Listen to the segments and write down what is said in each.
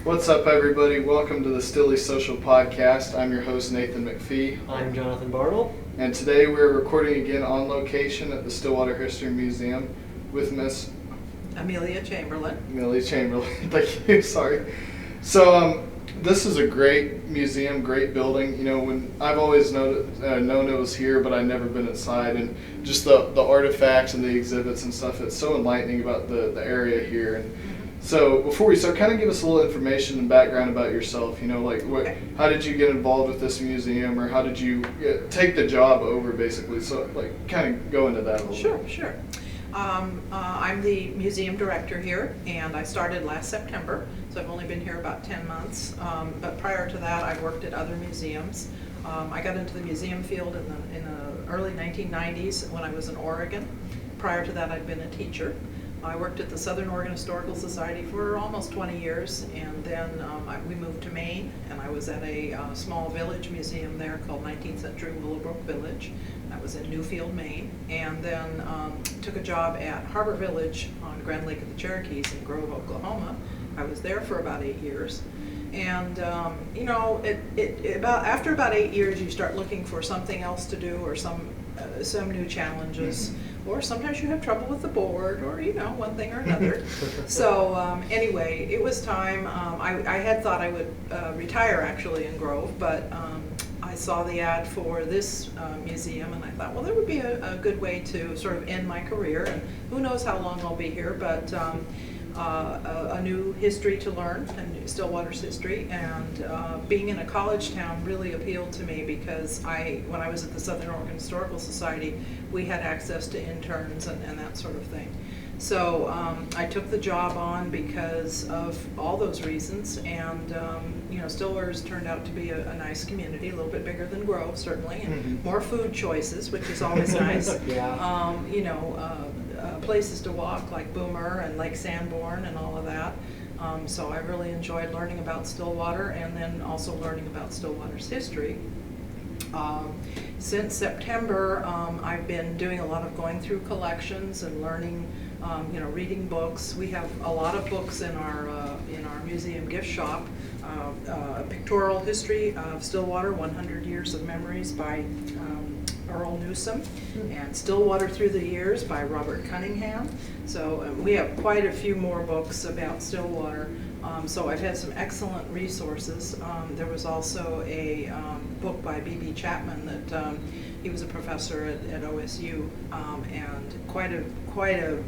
What's up, everybody? Welcome to the StillySocial podcast. I'm your host, Nathan McPhee. I'm Jonathan Bartle. And today we're recording again on location at the Stillwater History Museum with Miss Amelia Chamberlain. Amelia Chamberlain. Thank you. Sorry. So, this is a great museum, great building. You know, when I've always known it was here, but I've never been inside. And just the artifacts and the exhibits and stuff, it's so enlightening about the area here. And so before we start, kind of give us a little information and background about yourself. You know, like how did you get involved with this museum, or how did you take the job over, basically? So, like, kind of go into that a little bit. Sure. I'm the museum director here, and I started last September, so I've only been here about 10 months. But prior to that, I worked at other museums. I got into the museum field in the early 1990s when I was in Oregon. Prior to that, I'd been a teacher. I worked at the Southern Oregon Historical Society for almost 20 years, and then we moved to Maine, and I was at a small village museum there called 19th Century Willowbrook Village. That was in Newfield, Maine, and then took a job at Harbor Village on Grand Lake of the Cherokees in Grove, Oklahoma. I was there for about 8 years. And you know, after about 8 years, you start looking for something else to do, or some new challenges. Mm-hmm. Or sometimes you have trouble with the board, or, you know, one thing or another. So anyway, it was time. I had thought I would retire actually in Grove, but I saw the ad for this museum, and I thought, well, that would be a good way to sort of end my career. And who knows how long I'll be here, but a new history to learn, and Stillwater's history, and being in a college town really appealed to me, because when I was at the Southern Oregon Historical Society, we had access to interns and that sort of thing. So I took the job on because of all those reasons, and you know, Stillwater's turned out to be a nice community, a little bit bigger than Grove, certainly, and more food choices, which is always nice. Yeah. You know, places to walk like Boomer and Lake Sanborn and all of that. So I really enjoyed learning about Stillwater, and then also learning about Stillwater's history. Since September, I've been doing a lot of going through collections and learning, you know, reading books. We have a lot of books in our museum gift shop. A pictorial history of Stillwater, 100 Years of Memories by Earl Newsom, and Stillwater Through the Years by Robert Cunningham. So we have quite a few more books about Stillwater. So I've had some excellent resources. There was also a book by B.B. Chapman that he was a professor at OSU, and quite a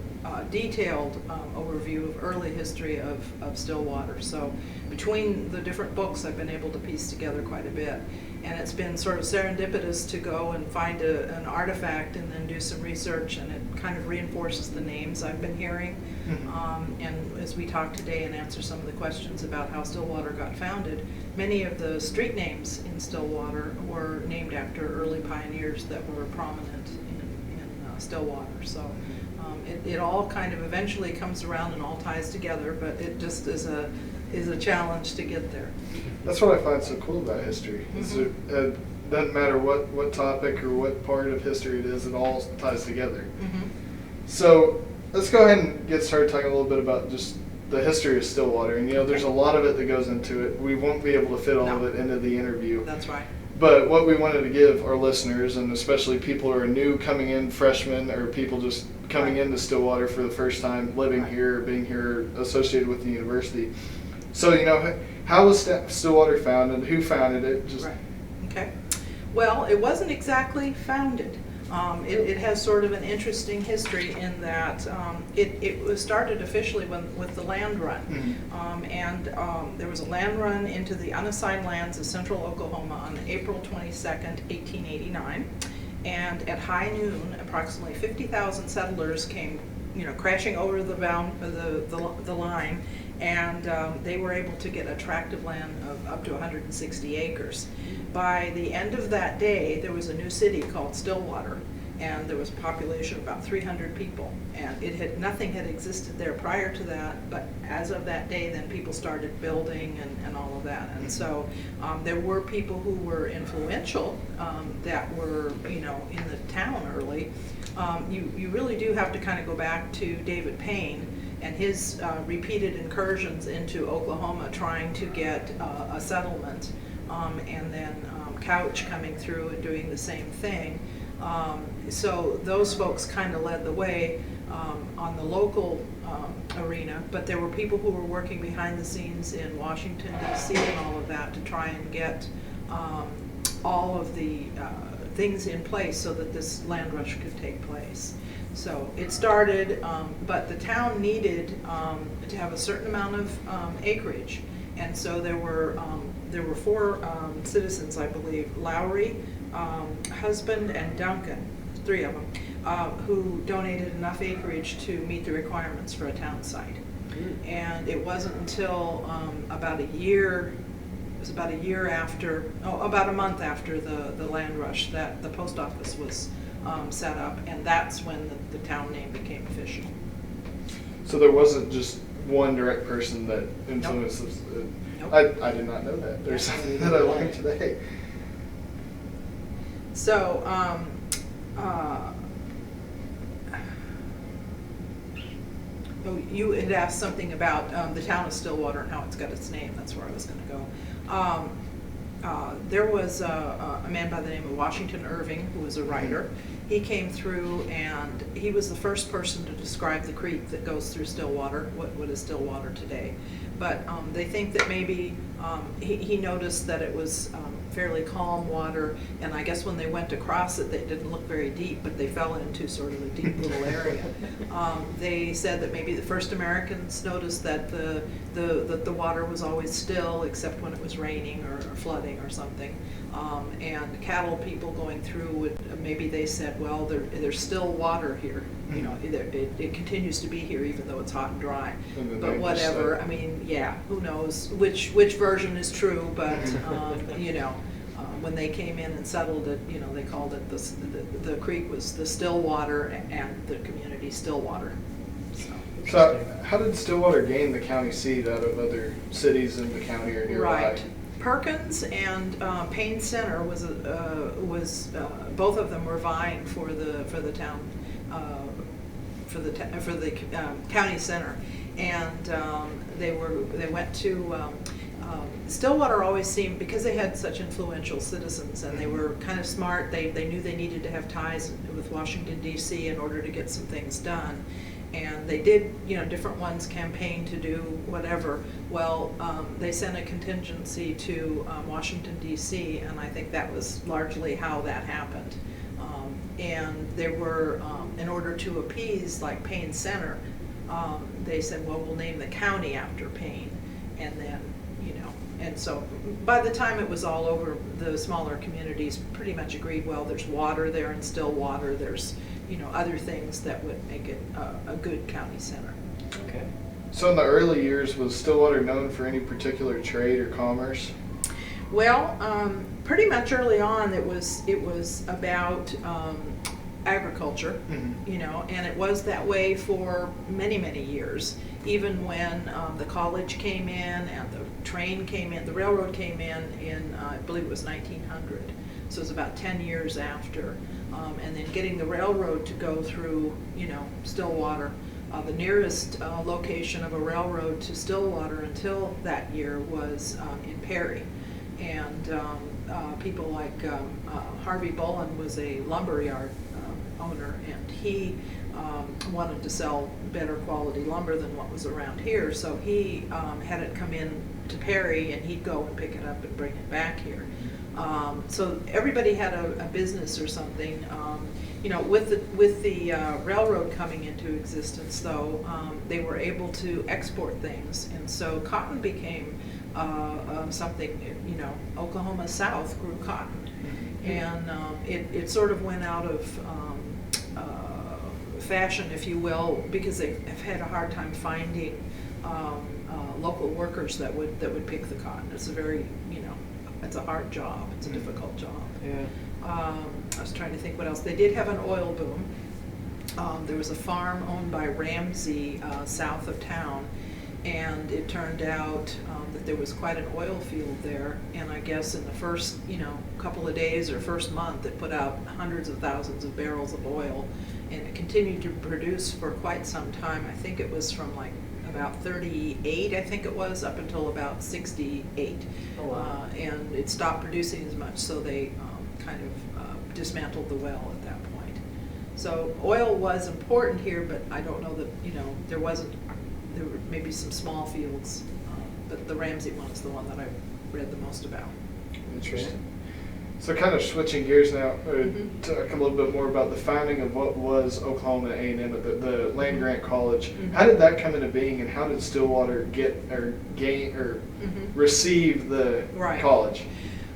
detailed overview of early history of Stillwater. So between the different books, I've been able to piece together quite a bit. And it's been sort of serendipitous to go and find an artifact and then do some research, and it kind of reinforces the names I've been hearing. And as we talk today and answer some of the questions about how Stillwater got founded, many of the street names in Stillwater were named after early pioneers that were prominent in Stillwater. So it all kind of eventually comes around and all ties together, but it just is a challenge to get there. That's what I find so cool about history. It doesn't matter what topic or what part of history it is, it all ties together. So let's go ahead and get started talking a little bit about just the history of Stillwater. And, you know, there's a lot of it that goes into it. We won't be able to fit all of it into the interview. That's right. But what we wanted to give our listeners, and especially people who are new coming in, freshmen, or people just coming into Stillwater for the first time, living here, being here, associated with the university. So, you know, how was Stillwater founded? Who founded it? Right. Okay. Well, it wasn't exactly founded. It has sort of an interesting history in that it was started officially with the land run. And there was a land run into the unassigned lands of central Oklahoma on April 22nd, 1889. And at high noon, approximately 50,000 settlers came, you know, crashing over the line, and they were able to get a tract of land of up to 160 acres. By the end of that day, there was a new city called Stillwater, and there was a population of about 300 people, and nothing had existed there prior to that, but as of that day, then people started building and all of that. And so there were people who were influential that were, you know, in the town early. You really do have to kind of go back to David Payne, and his repeated incursions into Oklahoma trying to get a settlement, and then Couch coming through and doing the same thing. So those folks kind of led the way on the local arena, but there were people who were working behind the scenes in Washington, D.C. and all of that to try and get all of the things in place so that this land rush could take place. So it started, but the town needed to have a certain amount of acreage, and so there were 4 citizens, I believe, Lowry, Husband, and Duncan, 3 of them, who donated enough acreage to meet the requirements for a town site. And it wasn't until about a month after the land rush that the post office was set up, and that's when the town name became official. So there wasn't just one direct person that influenced this. Nope. I did not know that. There's something that I learned today. So, you had asked something about the town of Stillwater and how it's got its name. That's where I was going to go. There was a man by the name of Washington Irving, who was a writer. He came through, and he was the first person to describe the creek that goes through Stillwater, what is Stillwater today. But they think that maybe he noticed that it was fairly calm water, and I guess when they went across it, it didn't look very deep, but they fell into sort of a deep little area. They said that maybe the first Americans noticed that the water was always still, except when it was raining or flooding or something. And cattle people going through would, maybe they said, well, there's still water here. You know, it continues to be here even though it's hot and dry. But whatever, I mean, yeah, who knows which version is true, but you know, when they came in and settled it, you know, they called it the creek was the Stillwater, and the community Stillwater. So how did Stillwater gain the county seat out of other cities in the county or nearby? Right. Perkins and Payne Center was both of them were vying for the town for the county center, and they went to Stillwater. Always seemed, because they had such influential citizens and they were kind of smart, they knew they needed to have ties with Washington, D.C. in order to get some things done. And they did, you know, different ones campaign to do whatever. Well, they sent a contingency to Washington, D.C., and I think that was largely how that happened. And there were, in order to appease, like Payne Center, they said, well, we'll name the county after Payne. And then, you know, and so by the time it was all over, the smaller communities pretty much agreed, well, there's water there in Stillwater, there's, you know, other things that would make it a good county center. Okay. So in the early years, was Stillwater known for any particular trade or commerce? Well, pretty much early on, it was about agriculture, you know, and it was that way for many, many years. Even when the college came in and the train came in, the railroad came in I believe it was 1900. So it was about 10 years after. And then getting the railroad to go through, you know, Stillwater. The nearest location of a railroad to Stillwater until that year was in Perry. And people like Harvey Bullen was a lumberyard owner, and he wanted to sell better quality lumber than what was around here. So he had it come in to Perry, and he'd go and pick it up and bring it back here. So everybody had a business or something. You know, with the railroad coming into existence, though, they were able to export things, and so cotton became something. You know, Oklahoma South grew cotton, and it sort of went out of fashion, if you will, because they have had a hard time finding local workers that would pick the cotton. It's a very, you know, it's a hard job. It's a difficult job. Yeah. I was trying to think what else. They did have an oil boom. There was a farm owned by Ramsey south of town, and it turned out that there was quite an oil field there. And I guess in the first, you know, couple of days or first month, it put out hundreds of thousands of barrels of oil. and it continued to produce for quite some time. I think it was from like about 38, I think it was, up until about 68. Oh, wow. And it stopped producing as much, so they kind of dismantled the well at that point. So oil was important here, but I don't know that, there were maybe some small fields, but the Ramsey one is the one that I've read the most about. Interesting. So kind of switching gears now, talk a little bit more about the founding of what was Oklahoma A&M, the land grant college. How did that come into being, and how did Stillwater receive the college?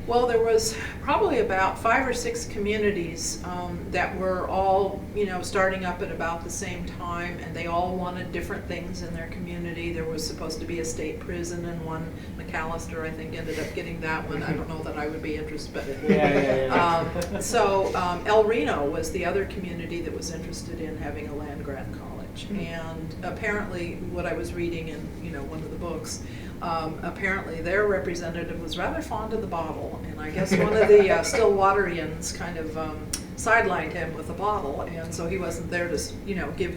Well, there was probably about 5 or 6 communities that were all, starting up at about the same time, and they all wanted different things in their community. There was supposed to be a state prison, and one, McAllister, I think, ended up getting that one. I don't know that I would be interested, but so El Reno was the other community that was interested in having a land grant college. And apparently, what I was reading in, one of the books, apparently their representative was rather fond of the bottle, and I guess one of the Stillwaterians kind of sidelined him with a bottle, and so he wasn't there to give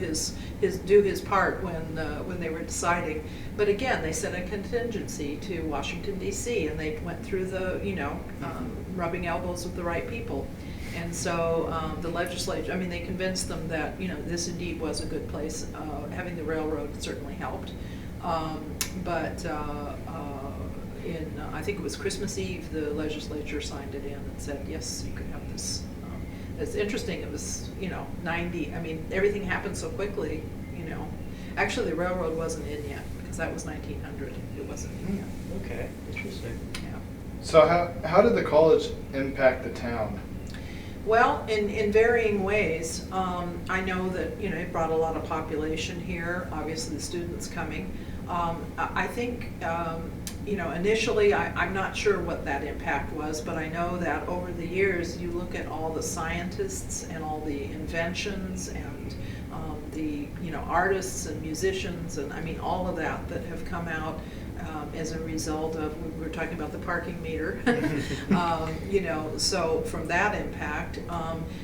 do his part when they were deciding. But again, they sent a contingency to Washington D.C. and they went through the rubbing elbows with the right people. And so the legislature, they convinced them that this indeed was a good place. Having the railroad certainly helped. But I think it was Christmas Eve, the legislature signed it in and said, yes, you could have this. It's interesting, it was, 90, everything happened so quickly, Actually, the railroad wasn't in yet, because that was 1900. It wasn't in yet. Okay, interesting. Yeah. So how did the college impact the town? Well, in varying ways. I know that, it brought a lot of population here, obviously the students coming. I think, initially, I'm not sure what that impact was, but I know that over the years, you look at all the scientists and all the inventions and the, artists and musicians and, all of that have come out as a result of, we were talking about the parking meter, so from that impact,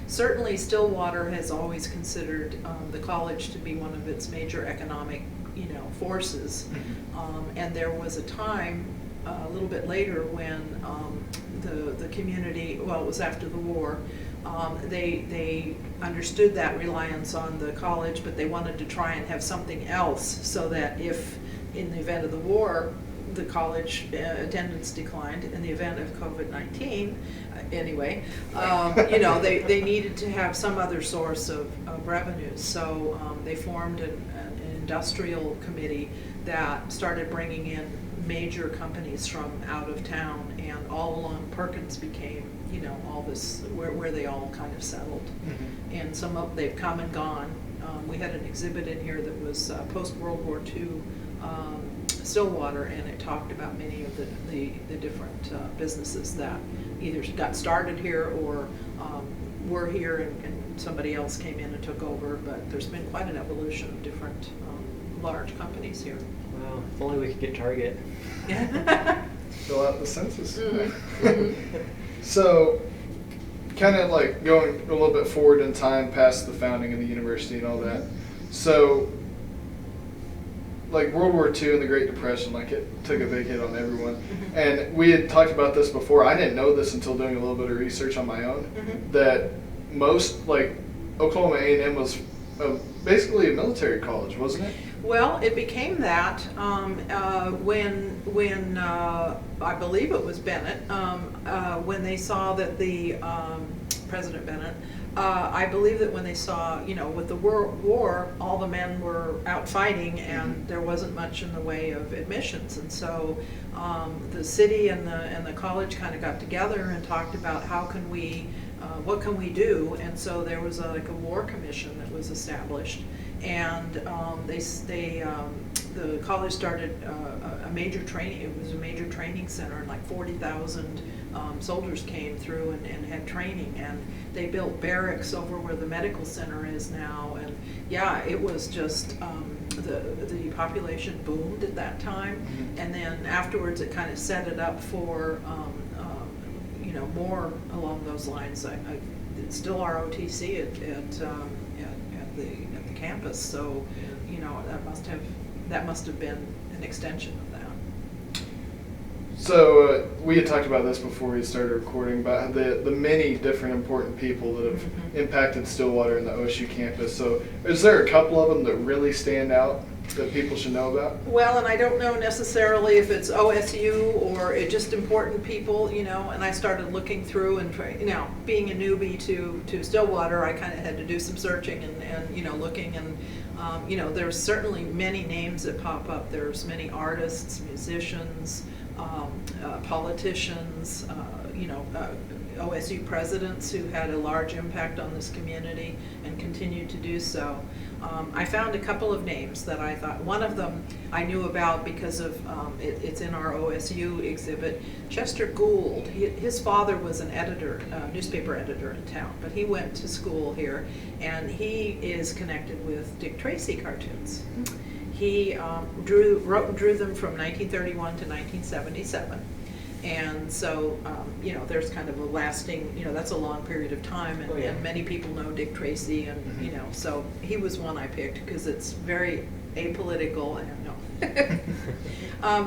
certainly Stillwater has always considered the college to be one of its major economic forces. And there was a time a little bit later when the community, well, it was after the war, they understood that reliance on the college, but they wanted to try and have something else so that if in the event of the war the college attendance declined, in the event of COVID-19 anyway, they needed to have some other source of revenues. So they formed an industrial committee that started bringing in major companies from out of town, and all along Perkins became, all this, where they all kind of settled. And some of they've come and gone. We had an exhibit in here that was post-World War II Stillwater, and it talked about many of the different businesses that either got started here or were here and somebody else came in and took over. But there's been quite an evolution of different large companies here. Wow, if only we could get Target. Fill out the census. So, kind of like going a little bit forward in time past the founding of the university and all that. So, like World War II and the Great Depression, like it took a big hit on everyone. And we had talked about this before. I didn't know this until doing a little bit of research on my own, that most, like, Oklahoma A&M was basically a military college, wasn't it? Well, it became that when I believe it was Bennett, when they saw that the President Bennett, I believe that when they saw, with the war, all the men were out fighting, and there wasn't much in the way of admissions, and so the city and the college kind of got together and talked about how can we, what can we do, and so there was like a war commission that was established. And the college started a major training. It was a major training center, and like 40,000 soldiers came through and had training. And they built barracks over where the medical center is now. And yeah, it was just the population boomed at that time. And then afterwards, it kind of set it up for more along those lines. It's still ROTC at the campus. So, you know, that must have been an extension of that. So we had talked about this before we started recording, about the many different important people that have impacted Stillwater and the OSU campus. So is there a couple of them that really stand out that people should know about? Well, and I don't know necessarily if it's OSU or it just important people, you know, and I started looking through and, you know, being a newbie to Stillwater, I kind of had to do some searching and you know, looking, and you know, there's certainly many names that pop up. There's many artists, musicians, politicians, you know, OSU presidents who had a large impact on this community and continue to do so. I found a couple of names that I thought, one of them I knew about because of, it's in our OSU exhibit, Chester Gould. His father was an editor, newspaper editor in town, but he went to school here, and he is connected with Dick Tracy cartoons. He wrote and drew them from 1931 to 1977. And so, you know, there's kind of a lasting, you know, that's a long period of time, and, and many people know Dick Tracy, and, you know, so he was one I picked because it's very apolitical, and no.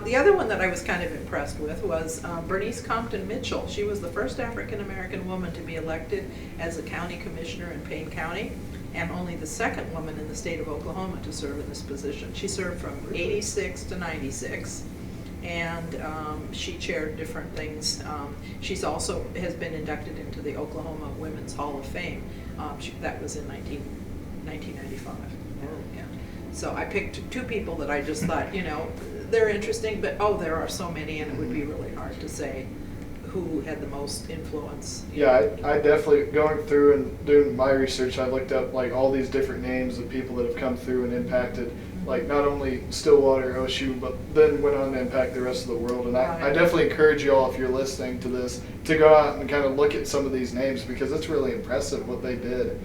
The other one that I was kind of impressed with was Bernice Compton Mitchell. She was the first African-American woman to be elected as a county commissioner in Payne County, and only the second woman in the state of Oklahoma to serve in this position. She served from 86 to 96. And she chaired different things. She's also has been inducted into the Oklahoma Women's Hall of Fame. That was in 1995. Yeah. So I picked two people that I just thought, you know, they're interesting, but there are so many, and it would be really hard to say who had the most influence. Yeah, I definitely, going through and doing my research, I looked up like all these different names of people that have come through and impacted, like not only Stillwater, OSU, but then went on to impact the rest of the world. And I definitely encourage you all, if you're listening to this, to go out and kind of look at some of these names, because it's really impressive what they did.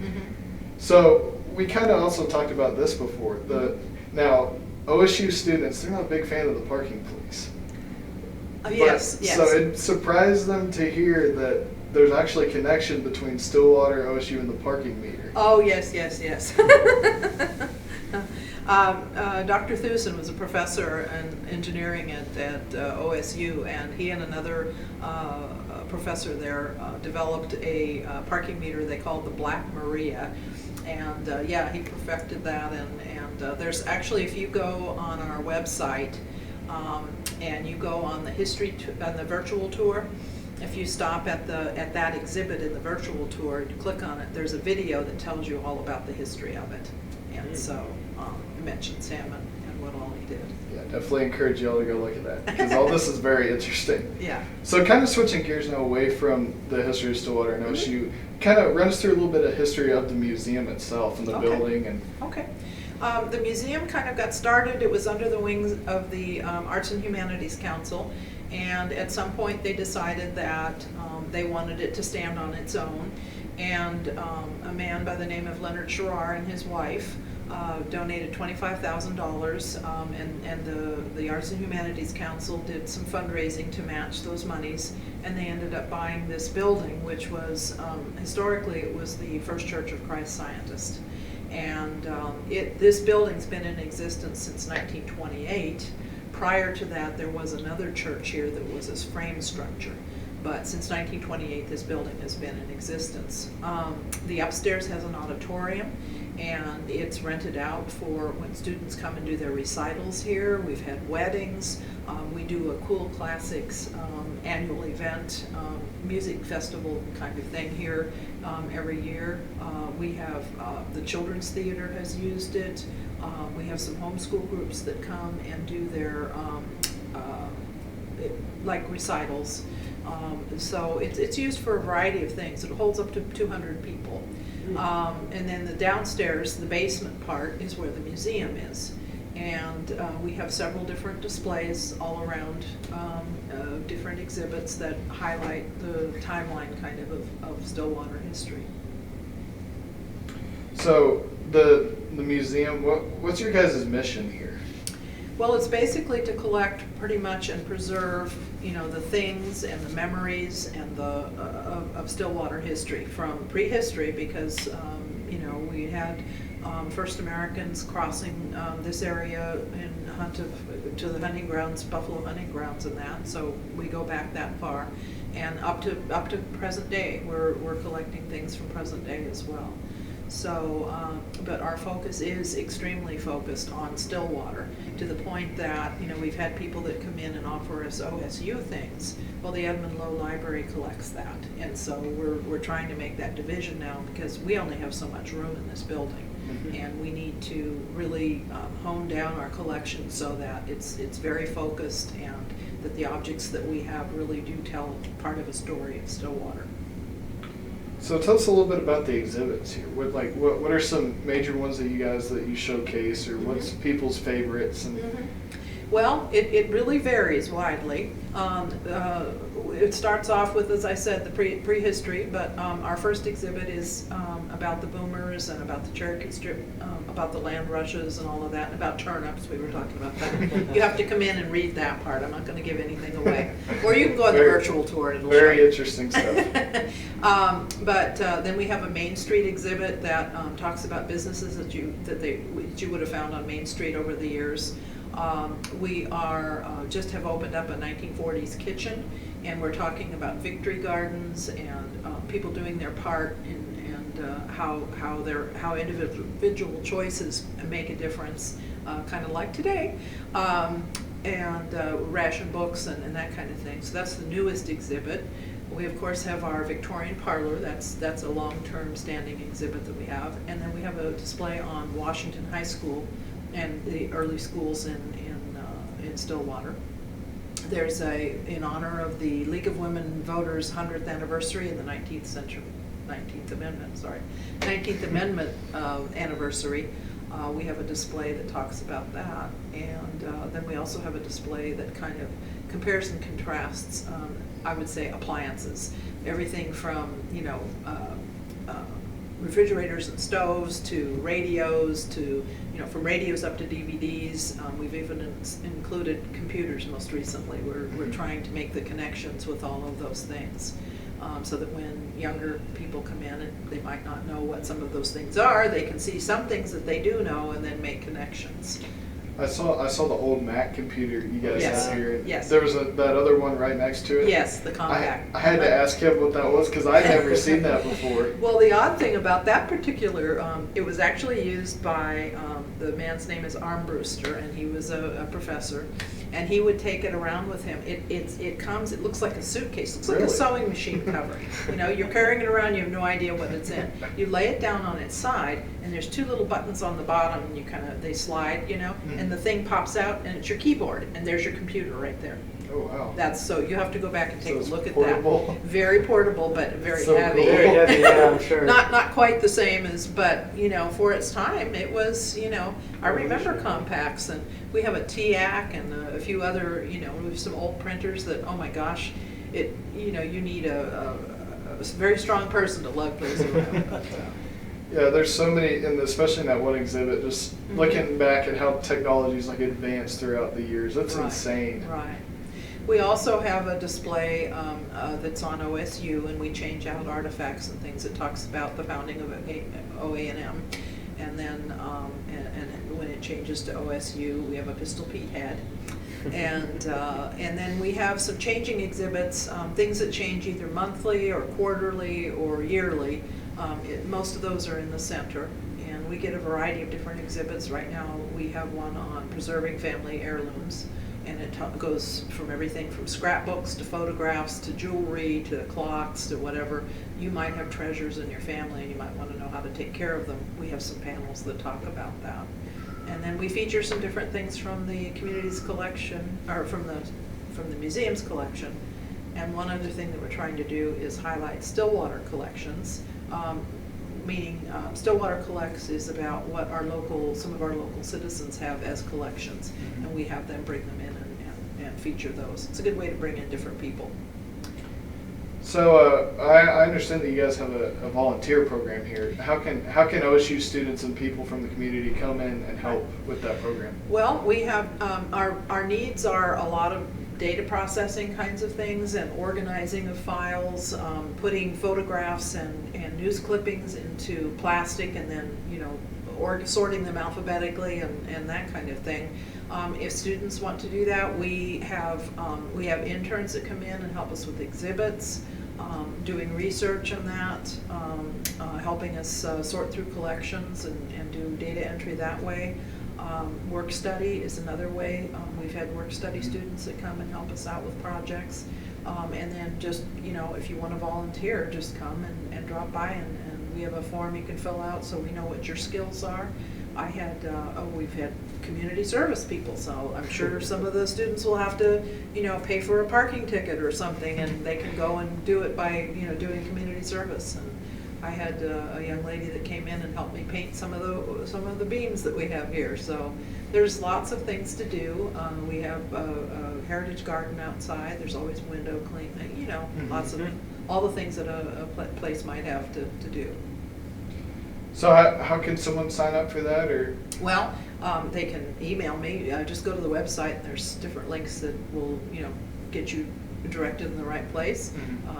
So we kind of also talked about this before. Now, OSU students, they're not a big fan of the parking police. Yes. So it surprised them to hear that there's actually a connection between Stillwater, OSU, and the parking meter. Oh, yes. Dr. Thusen was a professor in engineering at OSU, and he and another professor there developed a parking meter they called the Black Maria. And yeah, he perfected that, and there's actually, if you go on our website, and you go on the on the virtual tour, if you stop at that exhibit in the virtual tour, you click on it, there's a video that tells you all about the history of it. And so it mentions him and what all he did. Yeah, definitely encourage you all to go look at that, because all this is very interesting. Yeah. So kind of switching gears now away from the history of Stillwater and OSU, kind of run us through a little bit of history of the museum itself and the building. And Okay. The museum kind of got started, it was under the wings of the Arts and Humanities Council, and at some point they decided that they wanted it to stand on its own, and a man by the name of Leonard Sherrar and his wife donated $25,000, and the Arts and Humanities Council did some fundraising to match those monies, and they ended up buying this building, which was, historically, it was the First Church of Christ Scientist. And this building's been in existence since 1928. Prior to that, there was another church here that was this frame structure. But since 1928, this building has been in existence. The upstairs has an auditorium, and it's rented out for when students come and do their recitals here. We've had weddings. We do a Cool Classics annual event, music festival kind of thing here every year. We have the Children's Theater has used it. We have some homeschool groups that come and do their like recitals. So it's used for a variety of things. It holds up to 200 people. And then the downstairs, the basement part, is where the museum is. And we have several different displays all around, different exhibits that highlight the timeline kind of Stillwater history. so the museum, what's your guys' mission here? Well, it's basically to collect pretty much and preserve, you know, the things and the memories and of Stillwater history from prehistory, because you know, we had First Americans crossing this area to the hunting grounds, buffalo hunting grounds and that. So we go back that far. And up to present day, we're collecting things from present day as well. So, but our focus is extremely focused on Stillwater, to the point that, you know, we've had people that come in and offer us OSU things. Well, the Edmund Lowe Library collects that, and so we're trying to make that division now, because we only have so much room in this building. Mm-hmm. And we need to really hone down our collection so that it's very focused, and that the objects that we have really do tell part of a story of Stillwater. So tell us a little bit about the exhibits here. What are some major ones that you showcase, or what's people's favorites? And Well, it really varies widely. It starts off with, as I said, the prehistory, but our first exhibit is about the boomers and about the Cherokee Strip, about the land rushes and all of that, and about turnips. We were talking about that. You have to come in and read that part. I'm not going to give anything away. Or you can go on the virtual tour and it'll show very you. interesting stuff. But then we have a Main Street exhibit that talks about businesses that you would have found on Main Street over the years. We are just have opened up a 1940s kitchen, and we're talking about victory gardens and people doing their part and how individual choices make a difference, kind of like today, and ration books and that kind of thing. So that's the newest exhibit. We of course have our Victorian parlor. That's a long-term standing exhibit that we have, and then we have a display on Washington High School and the early schools in Stillwater. There's in honor of the League of Women Voters 100th anniversary in the 19th Amendment anniversary. We have a display that talks about that, and then we also have a display that kind of compares and contrasts, I would say, appliances. Everything from, refrigerators and stoves to radios to, from radios up to DVDs. We've even included computers most recently. We're trying to make the connections with all of those things, so that when younger people come in and they might not know what some of those things are, they can see some things that they do know and then make connections. I saw the old Mac computer you guys Yes. have here. Yes. There was that other one right next to it. Yes, the compact. I had to ask him what that was, because I'd never seen that before. Well, the odd thing about that particular, it was actually used by, the man's name is Armbruster, and he was a professor, and he would take it around with him. It looks like a suitcase, looks like Really? a sewing machine cover. You're carrying it around, you have no idea what it's in. You lay it down on its side, and there's two little buttons on the bottom, and they slide, and the thing pops out, and it's your keyboard, and there's your computer right there. Oh wow. So you have to go back and take So a it's look at portable. that. Very portable, but very So heavy. cool. Very heavy, yeah, I'm sure. Not quite the same as, but for its time, it was. I remember compacts, and we have a TIAC and a few other. We have some old printers that, oh my gosh, you need a very strong person to lug those around. But, Yeah, there's so many, and especially in that one exhibit, just looking back at how technology's advanced throughout the years. That's Right, insane. Right. We also have a display that's on OSU, and we change out artifacts and things. It talks about the founding of OA&M, and then and when it changes to OSU, we have a Pistol Pete head, and then we have some changing exhibits, things that change either monthly or quarterly or yearly. Most of those are in the center, and we get a variety of different exhibits. Right now, we have one on preserving family heirlooms. And it goes from everything from scrapbooks to photographs to jewelry to clocks to whatever. You might have treasures in your family and you might want to know how to take care of them. We have some panels that talk about that. And then we feature some different things from the community's collection, or from the museum's collection. And one other thing that we're trying to do is highlight Stillwater collections. Meaning Stillwater Collects is about what some of our local citizens have as collections, and we have them bring them in and feature those. It's a good way to bring in different people. So I understand that you guys have a volunteer program here. How can OSU students and people from the community come in and help with that program? Well, we have our needs are a lot of data processing kinds of things and organizing of files, putting photographs and news clippings into plastic, and then or sorting them alphabetically and that kind of thing. If students want to do that, we have interns that come in and help us with exhibits, doing research on that, helping us sort through collections and do data entry that way. Work study is another way. We've had work study students that come and help us out with projects. And then just, if you want to volunteer, just come and drop by and we have a form you can fill out so we know what your skills are. We've had community service people, so I'm sure some of the students will have to, pay for a parking ticket or something, and they can go and do it by, doing community service. And I had a young lady that came in and helped me paint some of the beams that we have here. So there's lots of things to do. We have a heritage garden outside. There's always window cleaning, lots of all the things that a place might have to do. So how can someone sign up for that, or? Well, they can email me. Just go to the website. There's different links that will, get you directed in the right place.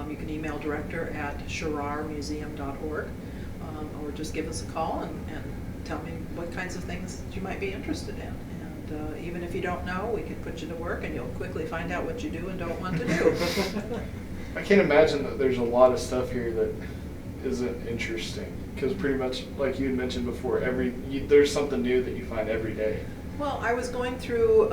You can email director@sherrarmuseum.org, or just give us a call and tell me what kinds of things you might be interested in. And even if you don't know, we can put you to work, and you'll quickly find out what you do and don't want to do. I can't imagine that there's a lot of stuff here that isn't interesting, because pretty much like you had mentioned before, there's something new that you find every day. Well, I was going through,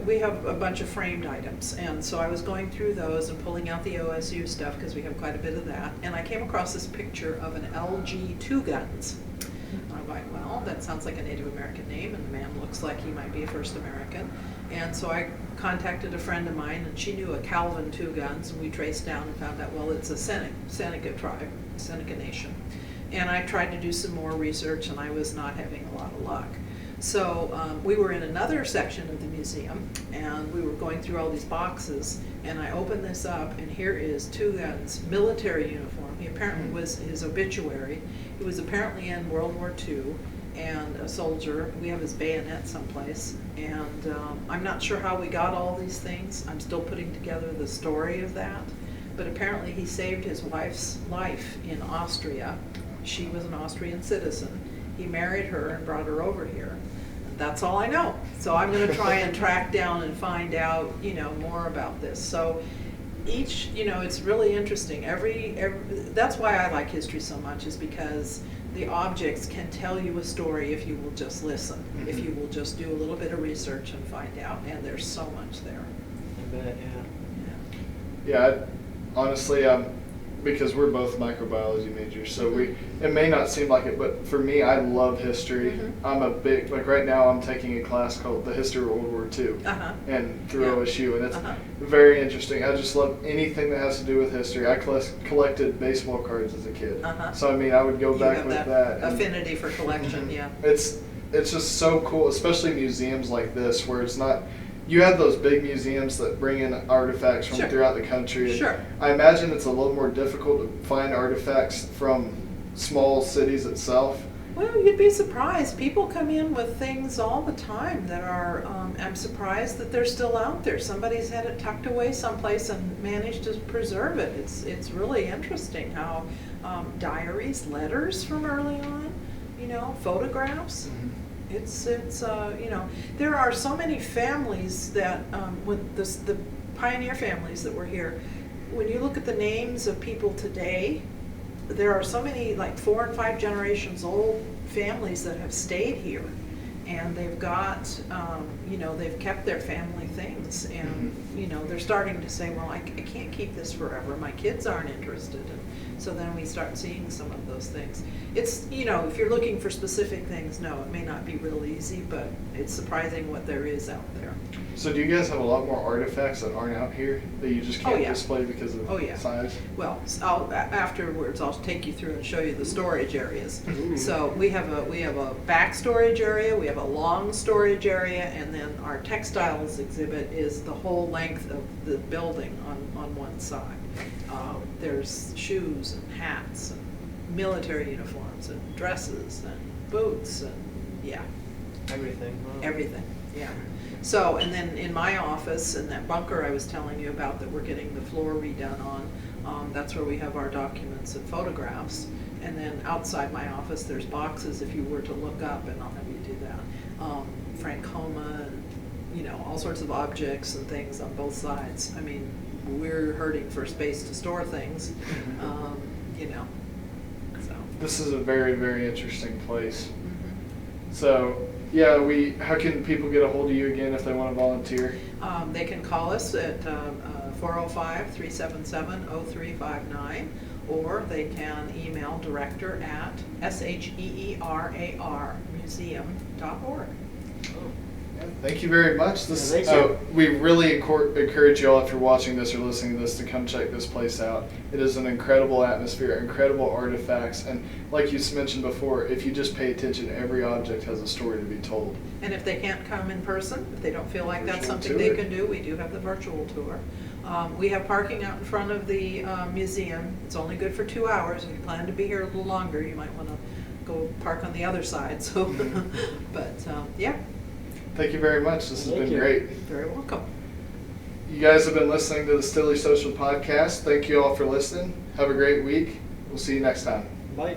we have a bunch of framed items, and so I was going through those and pulling out the OSU stuff because we have quite a bit of that, and I came across this picture of an LG 2 guns. I'm like, well, that sounds like a Native American name, and the man looks like he might be a First American. And so I contacted a friend of mine, and she knew a Calvin 2 guns, and we traced down and found out, well, it's a Seneca tribe, Seneca Nation. And I tried to do some more research, and I was not having a lot of luck. So we were in another section of the museum, and we were going through all these boxes, and I opened this up, and here is 2 guns, military uniform. He apparently was his obituary. He was apparently in World War II and a soldier. We have his bayonet someplace, and I'm not sure how we got all these things. I'm still putting together the story of that, but apparently he saved his wife's life in Austria. She was an Austrian citizen. He married her and brought her over here. That's all I know. So I'm going to try and track down and find out, more about this. So each, it's really interesting. That's why I like history so much, is because the objects can tell you a story if you will just listen, if you will just do a little bit of research and find out. And there's so much there. I bet, Yeah, honestly, because we're both microbiology majors, so it may not seem like it, but for me, I love history. I'm a big, right now I'm taking a class called The History of World War II, and through OSU, and it's very interesting. I just love anything that has to do with history. I collected baseball cards as a kid, so I would go back with that. Affinity for collection, yeah. It's just so cool, especially museums like this, where it's not. You have those big museums that bring in artifacts from throughout the country. Sure. I imagine it's a little more difficult to find artifacts from small cities itself. Well, you'd be surprised. People come in with things all the time that are, I'm surprised that they're still out there. Somebody's had it tucked away someplace and managed to preserve it. It's really interesting how diaries, letters from early on, photographs. There are so many families that, with the pioneer families that were here, when you look at the names of people today, there are so many, like 4 and 5 generations old families that have stayed here, and they've got, they've kept their family things, and, they're starting to say, well, I can't keep this forever. My kids aren't interested. And so then we start seeing some of those things. It's, if you're looking for specific things, no, it may not be real easy, but it's surprising what there is out there. So do you guys have a lot more artifacts that aren't out here that you just can't display because of size? Well, afterwards I'll take you through and show you the storage areas. So we have a back storage area, we have a long storage area, and then our textiles exhibit is the whole length of the building on one side. There's shoes and hats and military uniforms and dresses and boots and everything. Wow. Everything, yeah. So, and then in my office, in that bunker I was telling you about that we're getting the floor redone on, that's where we have our documents and photographs. And then outside my office, there's boxes if you were to look up, and I'll have you do that. Francoma and, you know, all sorts of objects and things on both sides. I mean, we're hurting for space to store things, you know, so. This is a very, very interesting place. Mhm. So, yeah, how can people get a hold of you again if they want to volunteer? They can call us at 405-377-0359, or they can email director@SHEERARmuseum.org. Yeah, thank you very much. This, Yeah, thank you. we really encourage you all, if you're watching this or listening to this, to come check this place out. It is an incredible atmosphere, incredible artifacts, and like you mentioned before, if you just pay attention, every object has a story to be told. And if they can't come in person, if they don't feel like that's Virtual something they tour. can do, we do have the virtual tour. We have parking out in front of the museum. It's only good for 2 hours. If you plan to be here a little longer, you might want to go park on the other side. So, but yeah, Thank you very much. This has Thank been you. great. very welcome. You guys have been listening to the StillySocial podcast. Thank you all for listening. Have a great week. We'll see you next time. Bye.